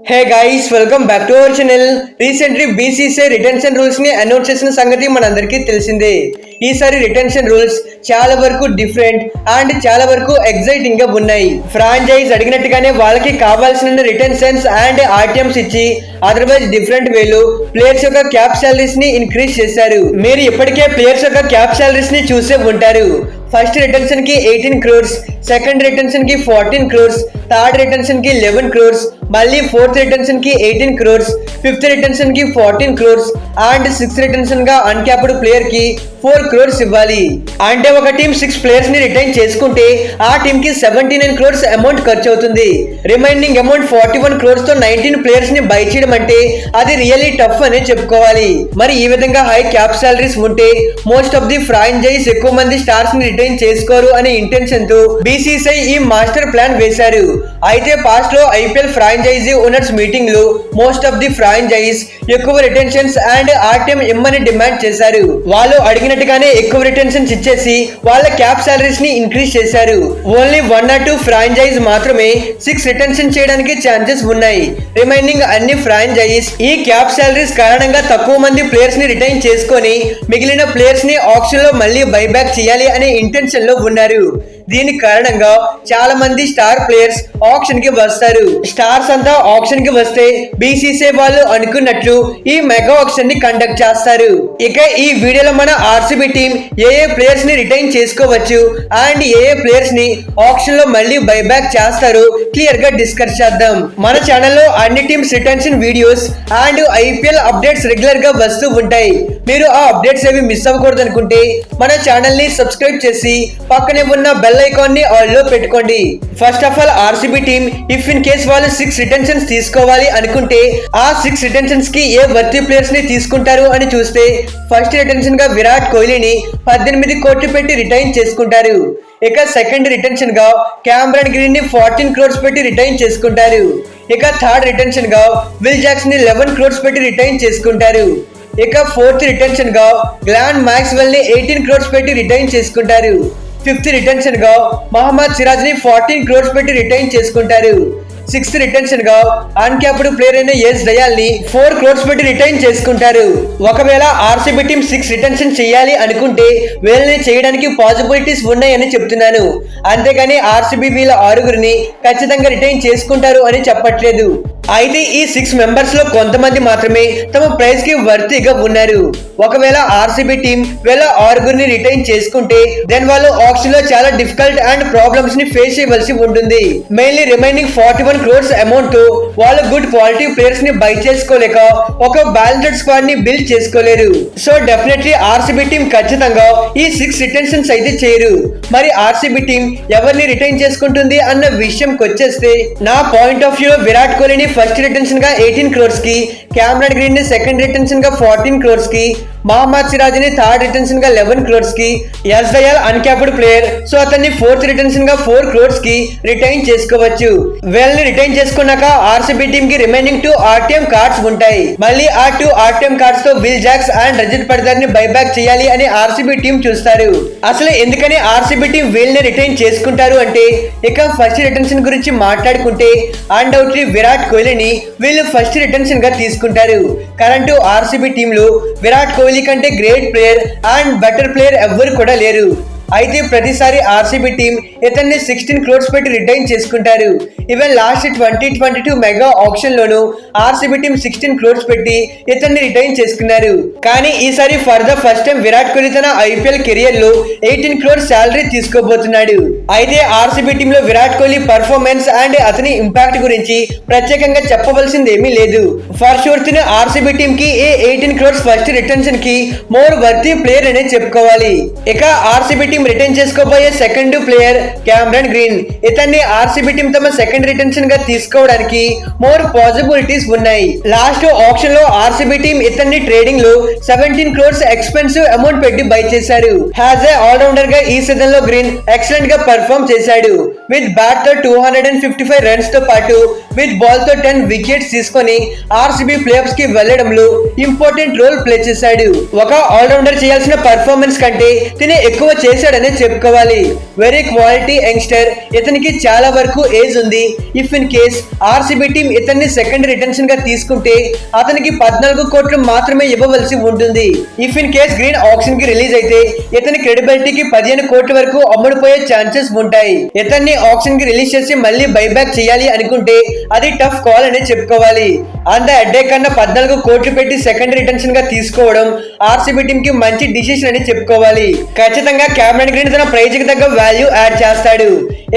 Hey guys, welcome back to our channel. Recently BCCI retention rules ని announce చేసిన సంగతి మనందరికీ తెలిసిందే. ఈసారి రిటెన్షన్ రూల్స్ చాలా వరకు డిఫరెంట్ అండ్ చాలా వరకు ఎగ్జైటింగ్ గా ఉన్నాయి. ఫ్రాంచైజ్ అడిగినట్టుగానే వాళ్ళకి కావాల్సిన రిటెన్షన్స్ అండ్ ఆర్టీఎంస్ ఇచ్చి అదర్వైజ్ డిఫరెంట్ వేలు ప్లేయర్స్ యొక్క క్యాప్ సాలరీస్ ని ఇంక్రీజ్ చేశారు. మీరు ఇప్పటికే ప్లేయర్స్ యొక్క క్యాప్ సాలరీస్ ని చూసే ఉంటారు. ఫస్ట్ రిటెన్షన్ కి 18 crores, సెకండ్ రిటెన్షన్ కి 14 crores, థర్డ్ రిటెన్షన్ కి 11 crores, మళ్ళీ ఫోర్త్ రిటెన్షన్ కి 18 crores, ఫిఫ్త్ రిటెన్షన్ కి 14 crores అండ్ సిక్స్త్ రిటెన్షన్ గా అన్క్యాప్డ్ ప్లేయర్ కి 4 crores ఇవ్వాలి. అంటే ఒక టీం 6 ప్లేయర్స్ ని రిటైన్ చేసుకుంటే ఆ టీం కి 79 crores అమౌంట్ ఖర్చు అవుతుంది. రిమైనింగ్ అమౌంట్ 41 crores తో 19 ప్లేయర్స్ ని బై చేయడం అంటే అది రియల్లీ టఫ్ అని చెప్పుకోవాలి. మరి ఈ విధంగా హై క్యాప్ సాలరీస్ ఉంటే మోస్ట్ ఆఫ్ ది ఫ్రాంచైజ్ ఎక్కువ మంది స్టార్స్ ని రిటైన్ చేసుకోరు అనే ఇంటెన్షన్ తో బీసీసీఐ ఈ మాస్టర్ ప్లాన్ వేశారు. అయితే పాస్ట్ లో ఐపీఎల్ ఫ్రాంచైజీ ఓనర్స్ మీటింగ్ లో మోస్ట్ ఆఫ్ ది ఫ్రాంచైజ్ ఎక్కువ రిటెన్షన్స్ అండ్ ఆర్టీఎం ఇమ్మని డిమాండ్ చేశారు. వాళ్ళు అడిగినట్టుగానే ఎక్కువ రిటెన్షన్స్ ఇచ్చేసి వాళ్ళ క్యాప్ సాలరీస్ ని ఇంక్రీజ్ చేశారు. ఓన్లీ 1 or 2 ఫ్రాంచైజ్ మాత్రమే 6 రిటెన్షన్ చేయడానికి ఛాన్సెస్ ఉన్నాయి. రిమైనింగ్ అన్ని ఫ్రాంచైజ్ ఈ క్యాప్ సాలరీస్ కారణంగా తక్కువ మంది ప్లేయర్స్ ని రిటైన్ చేసుకొని మిగిలిన ప్లేయర్స్ ని ఆప్షన్ లో మళ్ళీ బైబ్యాక్ చేయాలి అనే ఇంటెన్షన్ లో ఉన్నారు. దీని కారణంగా చాలా మంది స్టార్ ప్లేయర్స్ ఆప్షన్ కి వస్తారు. స్టార్స్ అంతా ఆప్షన్ కి వస్తే బీసీసీఐ వాళ్ళు అనుకున్నట్లు ఈ మెగా ఆప్షన్ ని కండక్ట్ చేస్తారు. ఇక ఈ వీడియోలో మన ఆర్సీబీ టీం ఏ ప్లేయర్స్ ని రిటైన్ చేసుకోవచ్చు అండ్ ఏ ప్లేయర్స్ ని ఆప్షన్ లో మళ్ళీ బైబ్యాక్ చేస్తారు క్లియర్ గా డిస్కస్ చేద్దాం. మన ఛానల్లో అన్ని teams retention videos and IPL updates regular గా వస్తూ ఉంటాయి. మీరు ఆ అప్డేట్స్ ఏవి మిస్ అవ్వకూడదు అనుకుంటే మన ఛానల్ ని సబ్స్క్రైబ్ చేసి పక్కనే ఉన్న బెల్ ఐకాన్ ని ఆల్ లో పెట్టుకోండి. First of all RCB team if in case వాళ్ళు 6 రిటెన్షన్స్ తీసుకోవాలి అనుకుంటే ఆ 6 రిటెన్షన్స్ కి ఏ వర్తీ ప్లేయర్స్ ని తీసుకుంటారు అని చూస్తే ఫస్ట్ రిటెన్షన్ గా విరాట్ కోహ్లీని 18 కోట్లు పెట్టి రిటైన్ చేసుకుంటారు. ఇక సెకండ్ రిటెన్షన్ గా క్యామరన్ గ్రీన్ ని 14 crores పెట్టి రిటైన్ చేసుకుంటారు. ఇక థర్డ్ రిటెన్షన్ గా విల్ జాక్స్ ని 11 crores పెట్టి రిటైన్ చేసుకుంటారు. ఇక ఫోర్త్ రిటెన్షన్ గా గ్లాన్ మాక్స్వెల్ ని 18 crores పెట్టి రిటైన్ చేసుకుంటారు. ఫిఫ్త్ రిటెన్షన్ గా మహమ్మద్ సిరాజ్ ని 14 crores పెట్టి రిటైన్ చేసుకుంటారు. సిక్స్త్ రిటెన్షన్ గా అన్క్యాప్డ్ ప్లేయర్ అయిన ఎస్ దయాల్ ని 4 crores పెట్టి రిటైన్ చేసుకుంటారు. ఒకవేళ ఆర్సీబీ టీం 6 రిటెన్షన్ చేయాలి అనుకుంటే వీళ్ళని చేయడానికి పాసిబిలిటీస్ ఉన్నాయని చెప్తున్నాను. అంతేగాని ఆర్సీబీ వీళ్ళ 6గురిని ఖచ్చితంగా రిటైన్ చేసుకుంటారు అని చెప్పట్లేదు. అయితే ఈ 6 మెంబర్స్ లో కొంతమంది మాత్రమే తమ ప్రైజ్ కి వర్తీగా ఉన్నారు. ఒకవేళ ఆర్సీబీ టీం వీళ్ళ 6గురిని రిటైన్ చేసుకుంటే దెన్ వాళ్ళు ఆప్షన్ లో చాలా డిఫికల్ట్ అండ్ ప్రాబ్లమ్స్ ని ఫేస్ చేయవలసి ఉంటుంది. మెయిన్లీ రిమైనింగ్ 41 crores అమౌంట్ తో వాళ్ళు గుడ్ క్వాలిటీ ప్లేయర్స్ ని బై చేసుకోలేక ఒక బ్యాలెన్స్డ్ స్క్వాడ్ ని బిల్డ్ చేసుకోలేరు. సో డెఫినెట్లీ ఆర్సీబీ టీం ఖచ్చితంగా ఈ 6 రిటెన్షన్స్ అయితే చేయరు. మరి ఆర్సీబీ టీం ఎవరిని రిటైన్ చేసుకుంటుంది అన్న విషయంకి వచ్చేస్తే నా పాయింట్ ఆఫ్ వ్యూ విరాట్ కోహ్లీని ఫస్ట్ రిటెన్షన్ గా 18 crores కి, క్యామరన్ గ్రీన్ ని సెకండ్ రిటెన్షన్ గా 14 crores కి, మహమ్మద్ సిరాజ్ ని థర్డ్ రిటెన్షన్ గా 11 crores కి, S Dayal uncapped player so అతన్ని ఫోర్త్ రిటెన్షన్ గా 4 crores కి రిటైన్ చేసుకోవచ్చు. వీళ్ళని రిటైన్ చేసుకున్నాక ఆర్సీబీ టీం కి రిమైనింగ్ 2 ఆర్టీఎం కార్డ్స్ ఉంటాయి. మళ్ళీ ఆ 2 ఆర్టీఎం కార్డ్స్ తో Will Jacks and Rajat Patidar ని బైబ్యాక్ చేయాలి అని ఆర్సీబీ టీం చూస్తారు. అసలు ఎందుకని ఆర్సీబీ టీం వీళ్ళని రిటైన్ చేసుకుంటారు అంటే ఇక ఫస్ట్ రిటెన్షన్ గురించి మాట్లాడుకుంటే అన్డౌట్లీ విరాట్ కోహ్లీని వీళ్ళు ఫస్ట్ రిటెన్షన్ గా తీసుకుంటారు. కరెంట్ ఆర్సీబీ టీమ్ లో విరాట్ కోహ్లీ కంటే great player and better player ఎవ్వరు కూడా లేరు. అయితే ప్రతిసారి ఆర్సీబీ టీం ఇతన్ని 16 crores పెట్టి రిటైన్ చేసుకుంటారు. ఈవెన్ లాస్ట్ 2022 మెగా ఆప్షన్ లోను ఆర్సీబీ టీం 16 crores పెట్టి ఇతన్ని రిటైన్ చేసుకున్నారు. కానీ ఈసారి for the first time Virat Kohli తన ఐపీఎల్ కెరియర్ లో 18 crores శాలరీ తీసుకోబోతున్నాడు. అయితే ఆర్సీబీ టీం లో విరాట్ కోహ్లీ పర్ఫార్మెన్స్ అండ్ అతని ఇంపాక్ట్ గురించి ప్రత్యేకంగా చెప్పవలసింది ఏమీ లేదు. ఫర్ షూర్ తిన ఆర్సీబీ టీం కి 18 crores ఫస్ట్ రిటెన్షన్ కి మోర్ వర్తీ ప్లేయర్ అనే చెప్పుకోవాలి. ఇక ఆర్సీబీ టీం రిటైన్ చేసుకోబోయే సెకండ్ ప్లేయర్ క్యామరన్ గ్రీన్. ఇతన్ని ఆర్సీబీ టీం తమ సెకండ్ రిటెన్షన్ గా తీసుకోవడానికి మోర్ పాసిబిలిటీస్ ఉన్నాయి. లాస్ట్ ఆప్షన్ లో ఆర్సీబీ టీం ఇతన్ని ట్రేడింగ్ లో 17 crores ఎక్స్పెన్సివ్ అమౌంట్ పెట్టి బై చేశారు. హ్యాజ్ ఏ ఆల్రౌండర్ గా ఈ సీజన్ లో గ్రీన్ ఎక్సలెంట్ గా పర్ఫార్మ్ చేశాడు. విత్ బ్యాట్ తో 255 రన్స్ తో పాటు విత్ బాల్ తో 10 వికెట్స్ తీసుకొని ఆర్సీబీ ప్లే ఆఫ్స్ కి వెళ్లడంలో ఇంపార్టెంట్ రోల్ ప్లే చేశాడు. ఒక ఆల్రౌండర్ చేయాల్సిన పర్ఫార్మెన్స్ కంటే తినే ఎక్కువ చేశాడనే చెప్పుకోవాలి. Very quality youngster. ఇతనికి చాలా వరకు ఏజ్ ఉంది. If in case RCB team ఇతన్ని సెకండ్ రిటెన్షన్ గా తీసుకుంటే అతనికి 14 కోట్లు మాత్రమే ఇవ్వవలసి ఉంటుంది. If in case Green auction కి రిలీజ్ అయితే ఇతని క్రెడిబిలిటీకి 15 కోట్ల వరకు అమ్ముడుపోయే ఛాన్సెస్ ఉంటాయి. ఇతన్ని ఆక్షన్ కి రిలీజ్ చేసి మళ్ళీ బైబ్యాక్ చేయాలి అనుకుంటే అది టఫ్ కాల్ అని చెప్పుకోవాలి. అంత అడ్డే కన్నా 14 కోట్లు పెట్టి సెకండ్ రిటెన్షన్ గా తీసుకోవడం ఆర్సీబీ టీం కి మంచి డిసిషన్ అని చెప్పుకోవాలి. ఖచ్చితంగా కెమెరన్ గ్రీన్ తన ప్రైజ్ కి తగ్గ వాల్యూ యాడ్ చేస్తాడు.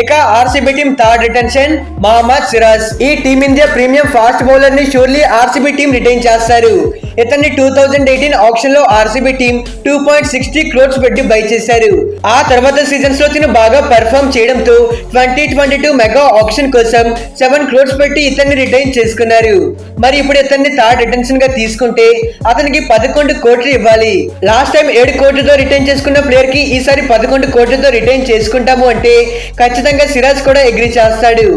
ఇక RCB team third retention Mohammed Siraj. ఈ టీమిండియా ప్రీమియం ఫాస్ట్ బౌలర్ ని షూర్లీ ఆర్సీబీ టీం రిటైన్ చేస్తారు. ఇతన్ని 2018 ఆక్షన్ లో ఆర్సీబీ టీం 2.60 crores పెట్టి బై చేశారు. ఆ తర్వాత సీజన్స్ లో తిను బాగా పెర్ఫార్మ్ చేయడంతో 2022 మెగా ఆక్షన్ కోసం 7 crores పెట్టి ఇతన్ని రిటైన్ చేసుకున్నారు. మరి ఇప్పుడు ఇతన్ని థర్డ్ రిటెన్షన్ గా తీసుకుంటే అతనికి 11 కోట్లు ఇవ్వాలి. లాస్ట్ టైం 7 కోట్లతో రిటైన్ చేసుకున్న ప్లేయర్ కి ఈసారి 11 కోట్లతో రిటైన్ చేసుకుంటాము అంటే ఖచ్చితంగా సిరాజ్ కూడా అగ్రీ చేస్తాడు.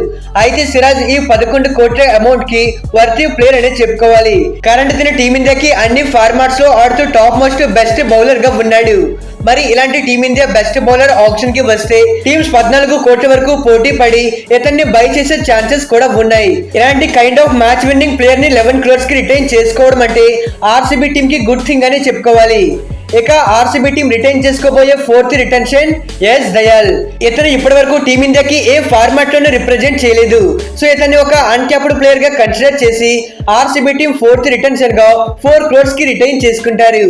అయితే సిరాజ్ ఈ 11 కోట్ల అమౌంట్ కి వర్తీ ప్లేయర్ అని చెప్పుకోవాలి. కరెంట్ తిన టీమిండియాకి అన్ని ఫార్మాట్స్ లో ఆడుతూ టాప్ మోస్ట్ బెస్ట్ బౌలర్ గా ఉన్నాడు. మరి ఇలాంటి టీమిండియా బెస్ట్ బౌలర్ ఆప్షన్ కి వస్తే టీమ్స్ 14 కోట్ల వరకు పోటీ పడి ఇతన్ని బై చేసే ఛాన్సెస్ కూడా ఉన్నాయి. ఇలాంటి kind of match winning player ని 11 crores కి రిటైన్ చేసుకోవడం అంటే ఆర్సీబీ టీం కి గుడ్ థింగ్ అని చెప్పుకోవాలి. ఇక ఆర్సీబీ టీం రిటైన్ చేసుకోబోయే ఫోర్త్ రిటెన్షన్ ఎస్ దయాల్. ఇతను ఇప్పటి వరకు టీమిండియాకి ఏ ఫార్మాట్ లోనూ రిప్రజెంట్ చేయలేదు. సో ఇతన్ని ఒక అన్క్యాప్డ్ ప్లేయర్ గా కన్సిడర్ చేసి ఆర్సీబీ టీం ఫోర్త్ రిటెన్షన్ గా 4 crores కి రిటైన్ చేసుకుంటారు.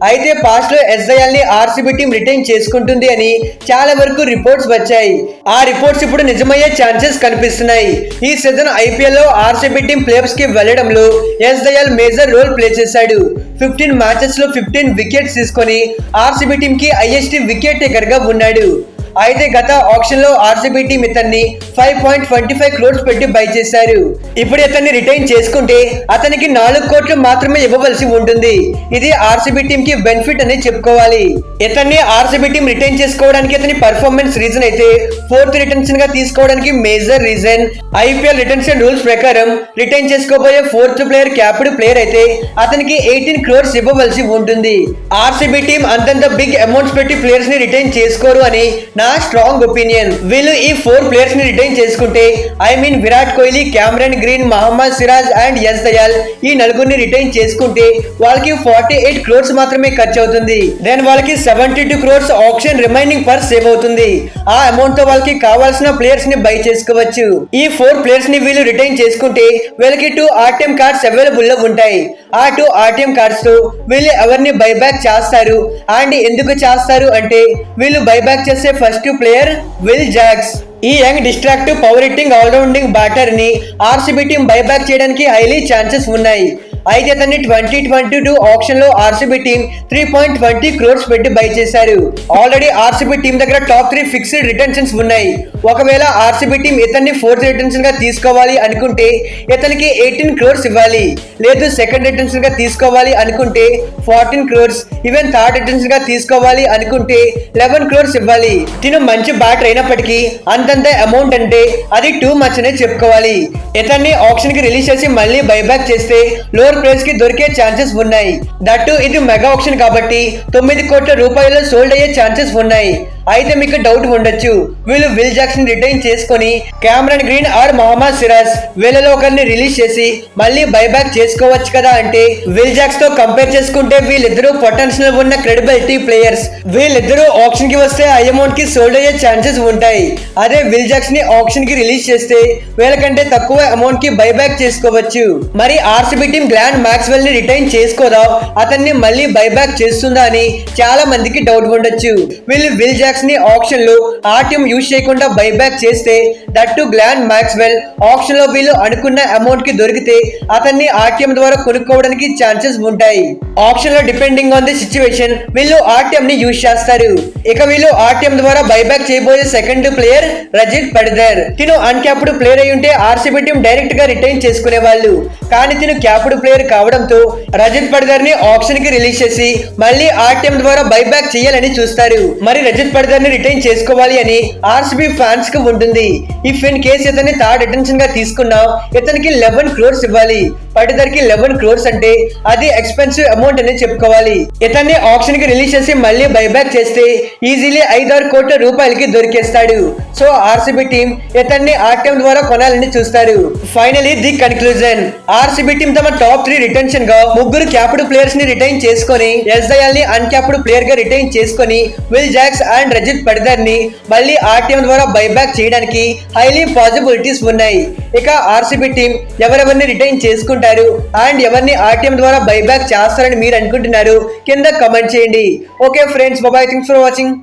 అయితే పాస్ట్ లో ఎస్ దయాల్ ని ఆర్సీబీ టీం రిటైన్ చేసుకుంటుంది అని చాలా వరకు రిపోర్ట్స్ వచ్చాయి. ఆ రిపోర్ట్స్ ఇప్పుడు నిజమయ్యే ఛాన్సెస్ కనిపిస్తున్నాయి. ఈ సీజన్ ఐపీఎల్ లో ఆర్సీబీ టీం ప్లే ఆఫ్స్ కి వెళ్లడంలో S Dayal major role play చేశాడు. 15 మ్యాచెస్ లో 15 వికెట్స్ తీసుకొని ఆర్సీబీ టీం కి హైయెస్ట్ వికెట్ టేకర్ గా ఉన్నాడు. అయితే గత ఆక్షన్ లో ఆర్సీబీ టీం ఇతన్ని 5.25 crores పెట్టి బై చేశారు. ఇప్పుడు ఇతన్ని రిటైన్ చేసుకుంటే అతనికి 4 కోట్లు మాత్రమే ఇవ్వవలసి ఉంటుంది. ఇది ఆర్సీబీ టీం కి బెనిఫిట్ అని చెప్పుకోవాలి. ఇతన్ని ఆర్సీబీ టీం రిటైన్ చేసుకోవడానికి ఇతని పర్ఫార్మెన్స్ రీజన్ అయితే ఫోర్త్ రిటెన్షన్ గా తీసుకోవడానికి major reason IPL retention rules ప్రకారం రిటైన్ చేసుకోబోయే ఫోర్త్ ప్లేయర్ క్యాప్డ్ ప్లేయర్ అయితే అతనికి 18 crores ఇవ్వవలసి ఉంటుంది. ఆర్సీబీ టీం అంతంత బిగ్ అమౌంట్స్ పెట్టి ప్లేయర్స్ ని రిటైన్ చేసుకోరు అని నా స్ట్రాంగ్ ఒపీనియన్. వీళ్ళు ఈ 4 ప్లేయర్స్ ని రిటైన్ చేసుకుంటే I mean Virat Kohli, Cameron Green, Mohammed Siraj and S Dayal ఈ నలుగురిని రిటైన్ చేసుకుంటే వాళ్ళకి 48 crores మాత్రమే ఖర్చు అవుతుంది. దెన్ వాళ్ళకి 72 crores option remaining per save అవుతుంది. ఆ అమౌంట్ తో వాళ్ళకి కావాల్సిన ప్లేయర్స్ ని బై చేసుకోవచ్చు. ఈ 4 ప్లేయర్స్ ని వీళ్ళు రిటైన్ చేసుకుంటే వీళ్ళకి 2 ఆర్టీఎం కార్డ్స్ అవైలబుల్ లో ఉంటాయి. ఆ 2 ఆర్టీఎం కార్డ్స్ తో వీళ్ళు ఎవరిని బైబ్యాక్ చేస్తారు అండ్ ఎందుకు చేస్తారు అంటే వీళ్ళు బైబ్యాక్ చేసే ఫస్ట్ ప్లేయర్ విల్ జాక్స్. ఈ young destructive power hitting allrounding batter ని ఆర్సీబీ టీం బైబ్యాక్ చేయడానికి హైలీ ఛాన్సెస్ ఉన్నాయి. అయితే అతన్ని 2022 ఆక్షన్ లో ఆర్సీబీ టీం 3.20 crores పెట్టి బై చేశారు. ఆల్రెడీ ఆర్సీబీ టీం దగ్గర టాప్ 3 ఫిక్స్డ్ రిటెన్షన్స్ ఉన్నాయి. ఒకవేళ ఆర్సీబీ టీం ఇతన్ని ఫోర్త్ రిటెన్షన్ గా తీసుకోవాలి అనుకుంటే ఇతనికి 18 crores ఇవ్వాలి. లేదు సెకండ్ రిటెన్షన్ గా తీసుకోవాలి అనుకుంటే 14 crores. ఈవెన్ థర్డ్ రిటెన్షన్ గా తీసుకోవాలి అనుకుంటే 11 crores ఇవ్వాలి. తిను మంచి బ్యాటర్ అయినప్పటికీ అంతంత అమౌంట్ అంటే అది టూ మచ్ అనే చెప్పుకోవాలి. ఇతన్ని ఆక్షన్ కి రిలీజ్ చేసి మళ్ళీ బైబ్యాక్ చేస్తే లోవర్ ప్రైస్ కి దొరికే ఛాన్సెస్ ఉన్నాయి. దట్టు ఇది మెగా ఆక్షన్ కాబట్టి 9 కోట్ల రూపాయలు సోల్డ్ అయ్యే ఛాన్సెస్ ఉన్నాయి. అయితే మీకు డౌట్ ఉండొచ్చు, వీళ్ళు విల్ జాక్స్ రిటైన్ చేసుకొని Cameron Green or Mohammed Siraj వీళ్ళలో ఒకరిని రిలీజ్ చేసి మళ్ళీ బైబ్యాక్ చేసుకోవచ్చు కదా అంటే విల్ జాక్స్ తో కంపేర్ చేసుకుంటే వీళ్ళిద్దరూ పొటెన్షియల్ ఉన్న క్రెడిబిలిటీ ప్లేయర్స్. వీళ్ళిద్దరూ ఆప్షన్ కి వస్తే హై అమౌంట్ కి సోల్డ్ అయ్యే ఛాన్సెస్ ఉంటాయి. అదే విల్ జాక్స్ ని ఆప్షన్ కి రిలీజ్ చేస్తే వీళ్ళకంటే తక్కువ అమౌంట్ కి బైబ్యాక్ చేసుకోవచ్చు. మరి ఆర్సీబీ టీం గ్లాన్ మ్యాక్స్వెల్ ని రిటైన్ చేసుకోదా, అతన్ని మళ్ళీ బైబ్యాక్ చేస్తుందా అని చాలా మందికి డౌట్ ఉండొచ్చు. వీళ్ళు విల్ జాక్స్ ని ఆప్షన్ లో ఆర్టీఎం యూజ్ చేయకుండా బైబ్యాక్ చేస్తే దట్టు గ్లాన్ మ్యాక్స్వెల్ ఆప్షన్ లో వీళ్ళు అనుకున్న అమౌంట్ కి దొరికితే అతన్ని ఆర్టీఎం ద్వారా కొనుక్కోవడానికి ఛాన్సెస్ ఉంటాయి. ఆప్షన్ లో డిపెండింగ్ ఆన్ ది సిచ్యువేషన్ వీళ్ళు ఆర్టీఎం ని యూజ్ చేస్తారు. ఇక వీళ్ళు ఆర్టీఎం ద్వారా బైబ్యాక్ చేయబోయే సెకండ్ ప్లేయర్ రజిత్ పడిదర్. తిను అన్క్యాప్డ్ ప్లేయర్ అయి ఉంటే ఆర్సీబీ టీం డైరెక్ట్ గా రిటైన్ చేసుకునే వాళ్ళు. కానీ తిను క్యాప్డ్ ప్లేయర్ కావడంతో రజత్ పడిదార్ ని ఆప్షన్ కి రిలీజ్ చేసి మళ్ళీ ఆర్టీఎం ద్వారా బైబ్యాక్ చేయాలని చూస్తారు. మరి రజత్ పడిదార్ ని రిటైన్ చేసుకోవాలి అని ఆర్సీబీ ఫ్యాన్స్ కి ఉంటుంది. ఇఫ్ ఇన్ కేస్ ఇతన్ని థర్డ్ రిటెన్షన్ గా తీసుకున్నా ఇతనికి 11 crores ఇవ్వాలి. పడిదార్ కి 11 crores అంటే అది ఎక్స్పెన్సివ్ అమౌంట్ అని చెప్పుకోవాలి. ఇతన్ని ఆప్షన్ కి రిలీజ్ చేసి మళ్ళీ బైబ్యాక్ చేస్తే ఈజీలీ 5-6 కోట్ల రూపాయలకి దొరికేస్తాడు. సో ఆర్సీబీ టీం ఇతన్ని ఆర్టీఎం ద్వారా కొనాలని చూస్తారు. Finally the conclusion, RCB team తమ టాప్ 3 రిటెన్షన్ గా 3 క్యాప్డ్ ప్లేయర్స్ ని రిటైన్ చేసుకొని ఎస్ఐఎల్ ని అన్క్యాప్డ్ ప్లేయర్ గా రిటైన్ చేసుకొని will Jacks and Rajat Patidar ని మళ్ళీ ఆర్టీఎం ద్వారా బైబ్యాక్ చేయడానికి హైలీ పాసిబిలిటీస్ ఉన్నాయి. ఇక ఆర్సీబీ టీం ఎవరెవరిని రిటైన్ చేసుకుంటారు అండ్ ఎవరిని ఆర్టీఎం ద్వారా బైబ్యాక్ చేస్తారని మీరు అనుకుంటున్నారు కింద కమెంట్ చేయండి. Okay friends, bye, thanks for watching.